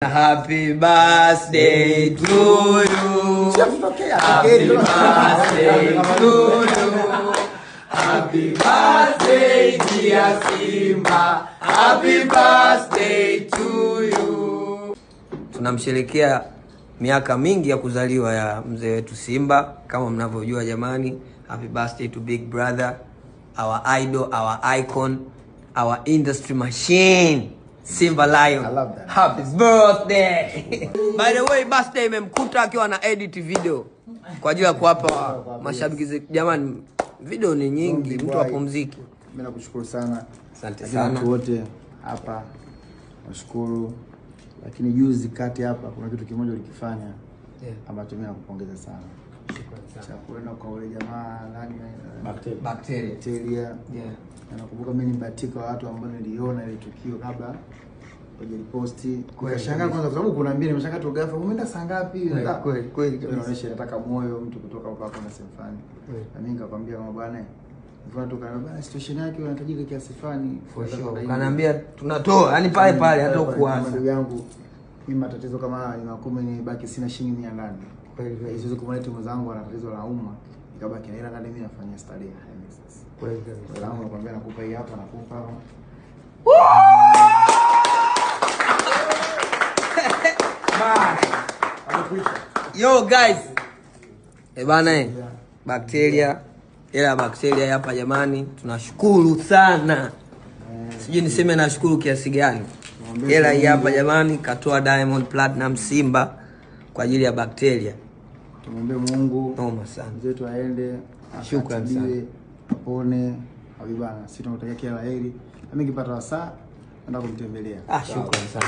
Happy birthday to you. Happy birthday to you. Happy birthday dear Simba. Happy birthday to you. Tunamsherehekea miaka mingi ya kuzaliwa ya mzee wetu Simba kama mnavyojua jamani. Happy birthday to big brother, our idol, our icon, our industry machine. Simba Lion. I love that. Happy birthday. By the way, birthday imemkuta akiwa na edit video kwa ajili ya kuwapa mashabiki jamani. Video ni nyingi, mtu apumziki. Mimi nakushukuru sana. Asante sana wote hapa. Nashukuru. Lakini juzi kati hapa kuna kitu kimoja ulikifanya ambacho mimi nakupongeza sana. Shukrani sana. Cha kwenda kwa wale jamaa nani Bacteria. Yeah. Nakumbuka mimi nimebatika watu ambao niliona ile tukio kabla hajaliposti. Nikashangaa kwanza kwa sababu kuna mbili nimeshangaa tu ghafla umeenda saa ngapi? Kweli. Inaonyesha nataka moyo mtu kutoka huko hapo na sefani. Na mimi nikakwambia kama bwana hivyo tu kana bwana situation yake inahitajika kiasi fulani. For sure. Kanaambia tunatoa, yani pale hata ukuanza. Ndugu yangu mimi matatizo kama haya ni makumi ni baki sina shilingi 100 ndani. Kweli siwezi kumwona timu zangu wana tatizo la umma. Nikabaki na ila ndani mimi nafanyia study ya sasa. Kweli. Salamu nakwambia nakupa hii hapa nakupa hapa. Yo guys. Bana Bacteria hapa jamani, tunashukuru sana. Sijui niseme nashukuru kiasi gani. Hela hii hapa jamani katoa Diamond Platinum Simba kwa ajili ya Bacteria. Tumwombe Mungu noma sana. Mzetu aende, Shukrani sana. Apone, habibana. Sisi tunakutakia kila laheri. Mimi nikipata wasaa naenda kumtembelea. Shukrani sana.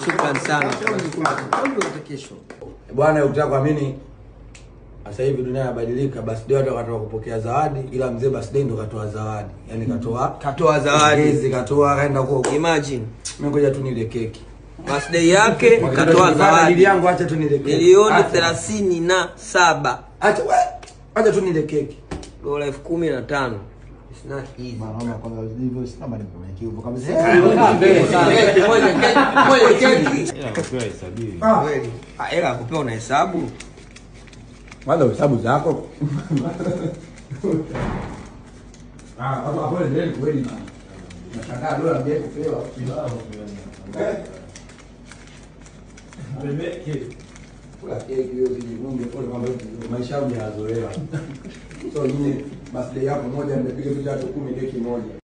Shukrani sana. Kesho. Bwana ukitaka kuamini sasa hivi dunia inabadilika, birthday watu wataka kupokea zawadi ila mzee birthday ndo katoa zawadi. Yaani katoa zawadi. Hizi katoa kaenda huko. Imagine. Mimi ngoja tu nile keki. Birthday yake katoa zawadi. Dili yangu acha tu nile keki. Milioni 37. Acha tu nile keki. Dola 15,000. It's not easy. Mama kwanza hivyo sina bali kwa kiupo kabisa. Moja keki. Kweli. Hela kupewa na hesabu. Wala hesabu zako. Hapo ndio kweli. Nataka dola mbili kupewa. Kula keki hiyo zijiunge pole kwamba maisha yangu yazoea. So nyinyi birthday yako moja nimepiga picha 10 keki moja.